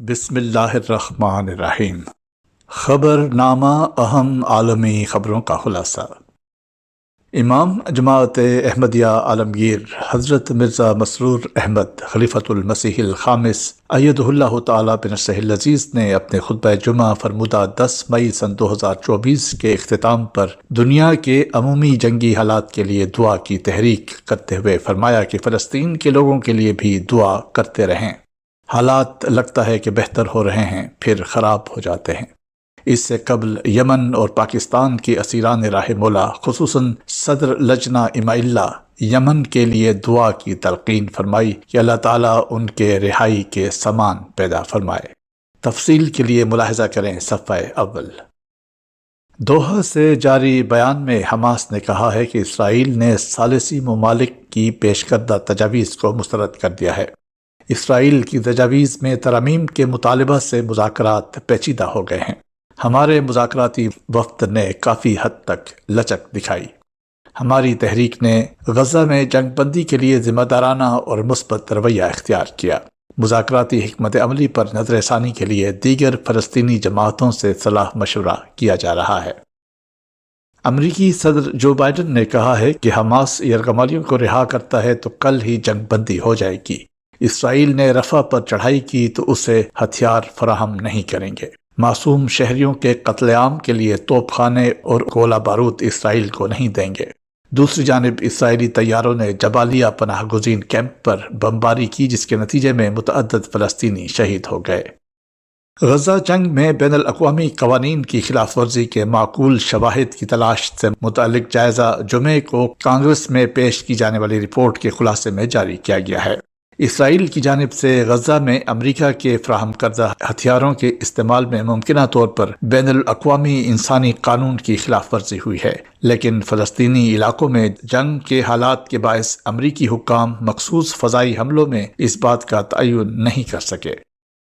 بسم اللہ الرحمن الرحیم۔ خبر نامہ اہم عالمی خبروں کا خلاصہ۔ امام جماعت احمدیہ عالمگیر حضرت مرزا مسرور احمد خلیفۃ المسیح الخامس ایدہ اللہ تعالی بنصرہ العزیز نے اپنے خطبہ جمعہ فرمودہ 10 مئی سن 2024 کے اختتام پر دنیا کے عمومی جنگی حالات کے لیے دعا کی تحریک کرتے ہوئے فرمایا کہ فلسطین کے لوگوں کے لیے بھی دعا کرتے رہیں۔ حالات لگتا ہے کہ بہتر ہو رہے ہیں، پھر خراب ہو جاتے ہیں۔ اس سے قبل یمن اور پاکستان کے اسیران راہ مولا خصوصاً صدر لجنہ امائلہ یمن کے لیے دعا کی تلقین فرمائی کہ اللہ تعالیٰ ان کے رہائی کے سامان پیدا فرمائے۔ تفصیل کے لیے ملاحظہ کریں صفحہ اول۔ دوحہ سے جاری بیان میں حماس نے کہا ہے کہ اسرائیل نے ثالثی ممالک کی پیش کردہ تجاویز کو مسترد کر دیا ہے۔ اسرائیل کی تجاویز میں ترامیم کے مطالبہ سے مذاکرات پیچیدہ ہو گئے ہیں۔ ہمارے مذاکراتی وفد نے کافی حد تک لچک دکھائی۔ ہماری تحریک نے غزہ میں جنگ بندی کے لیے ذمہ دارانہ اور مثبت رویہ اختیار کیا۔ مذاکراتی حکمت عملی پر نظر ثانی کے لیے دیگر فلسطینی جماعتوں سے صلاح مشورہ کیا جا رہا ہے۔ امریکی صدر جو بائیڈن نے کہا ہے کہ حماس یرغمالیوں کو رہا کرتا ہے تو کل ہی جنگ بندی ہو جائے گی۔ اسرائیل نے رفح پر چڑھائی کی تو اسے ہتھیار فراہم نہیں کریں گے۔ معصوم شہریوں کے قتل عام کے لیے توپ خانے اور گولہ بارود اسرائیل کو نہیں دیں گے۔ دوسری جانب اسرائیلی طیاروں نے جبالیہ پناہ گزین کیمپ پر بمباری کی، جس کے نتیجے میں متعدد فلسطینی شہید ہو گئے۔ غزہ جنگ میں بین الاقوامی قوانین کی خلاف ورزی کے معقول شواہد کی تلاش سے متعلق جائزہ جمعے کو کانگریس میں پیش کی جانے والی رپورٹ کے خلاصے میں جاری کیا گیا ہے۔ اسرائیل کی جانب سے غزہ میں امریکہ کے فراہم کردہ ہتھیاروں کے استعمال میں ممکنہ طور پر بین الاقوامی انسانی قانون کی خلاف ورزی ہوئی ہے، لیکن فلسطینی علاقوں میں جنگ کے حالات کے باعث امریکی حکام مخصوص فضائی حملوں میں اس بات کا تعین نہیں کر سکے۔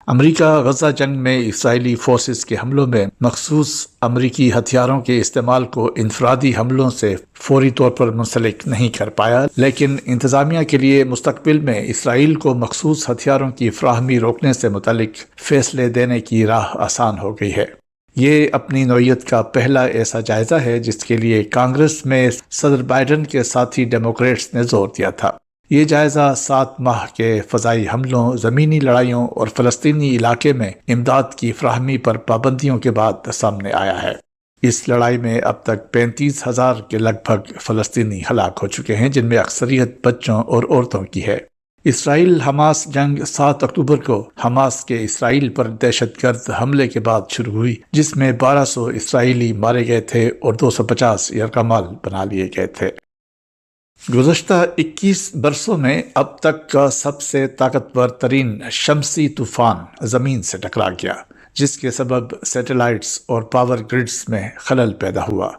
امریکہ غزہ جنگ میں اسرائیلی فورسز کے حملوں میں مخصوص امریکی ہتھیاروں کے استعمال کو انفرادی حملوں سے فوری طور پر منسلک نہیں کر پایا، لیکن انتظامیہ کے لیے مستقبل میں اسرائیل کو مخصوص ہتھیاروں کی فراہمی روکنے سے متعلق فیصلے دینے کی راہ آسان ہو گئی ہے۔ یہ اپنی نوعیت کا پہلا ایسا جائزہ ہے جس کے لیے کانگریس میں صدر بائیڈن کے ساتھی ڈیموکریٹس نے زور دیا تھا۔ یہ جائزہ 7 ماہ کے فضائی حملوں، زمینی لڑائیوں اور فلسطینی علاقے میں امداد کی فراہمی پر پابندیوں کے بعد سامنے آیا ہے۔ اس لڑائی میں اب تک 35,000 کے لگ بھگ فلسطینی ہلاک ہو چکے ہیں، جن میں اکثریت بچوں اور عورتوں کی ہے۔ اسرائیل حماس جنگ 7 اکتوبر کو حماس کے اسرائیل پر دہشت گرد حملے کے بعد شروع ہوئی، جس میں 1200 اسرائیلی مارے گئے تھے اور 250 یرغمال بنا لیے گئے تھے۔ گزشتہ 21 برسوں میں اب تک کا سب سے طاقتور ترین شمسی طوفان زمین سے ٹکرا گیا، جس کے سبب سیٹلائٹس اور پاور گرڈز میں خلل پیدا ہوا۔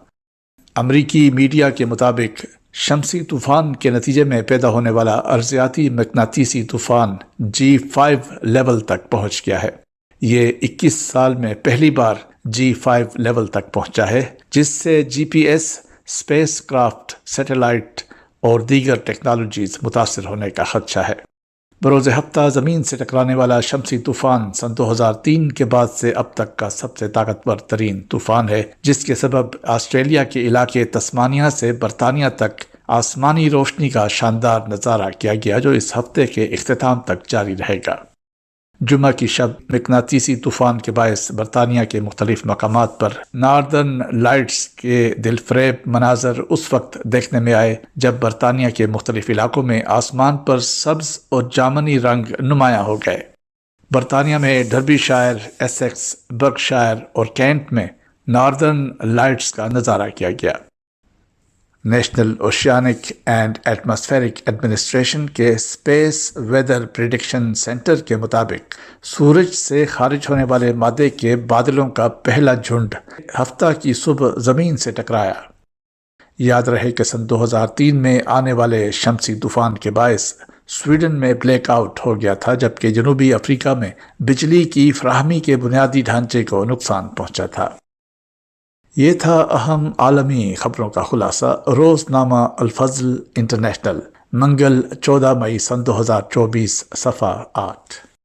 امریکی میڈیا کے مطابق شمسی طوفان کے نتیجے میں پیدا ہونے والا ارضیاتی مقناطیسی طوفان G5 لیول تک پہنچ گیا ہے۔ یہ 21 سال میں پہلی بار G5 لیول تک پہنچا ہے، جس سے GPS، اسپیس کرافٹ، سیٹلائٹ اور دیگر ٹیکنالوجیز متاثر ہونے کا خدشہ ہے۔ بروز ہفتہ زمین سے ٹکرانے والا شمسی طوفان سن 2003 کے بعد سے اب تک کا سب سے طاقتور ترین طوفان ہے، جس کے سبب آسٹریلیا کے علاقے تسمانیہ سے برطانیہ تک آسمانی روشنی کا شاندار نظارہ کیا گیا، جو اس ہفتے کے اختتام تک جاری رہے گا۔ جمعہ کی شب مقناطیسی طوفان کے باعث برطانیہ کے مختلف مقامات پر ناردرن لائٹس کے دلفریب مناظر اس وقت دیکھنے میں آئے جب برطانیہ کے مختلف علاقوں میں آسمان پر سبز اور جامنی رنگ نمایاں ہو گئے۔ برطانیہ میں ڈربی شائر، ایسیکس، برکشائر اور کینٹ میں ناردرن لائٹس کا نظارہ کیا گیا۔ National oceanic and atmospheric administration کے اسپیس ویدر پریڈکشن سینٹر کے مطابق سورج سے خارج ہونے والے مادے کے بادلوں کا پہلا جھنڈ ہفتہ کی صبح زمین سے ٹکرایا۔ یاد رہے کہ سن 2003 میں آنے والے شمسی طوفان کے باعث سویڈن میں بلیک آؤٹ ہو گیا تھا، جبکہ جنوبی افریقہ میں بجلی کی فراہمی کے بنیادی ڈھانچے کو نقصان پہنچا تھا۔ یہ تھا اہم عالمی خبروں کا خلاصہ۔ روزنامہ الفضل انٹرنیشنل، منگل 14 مئی سن 2024، صفحہ 8۔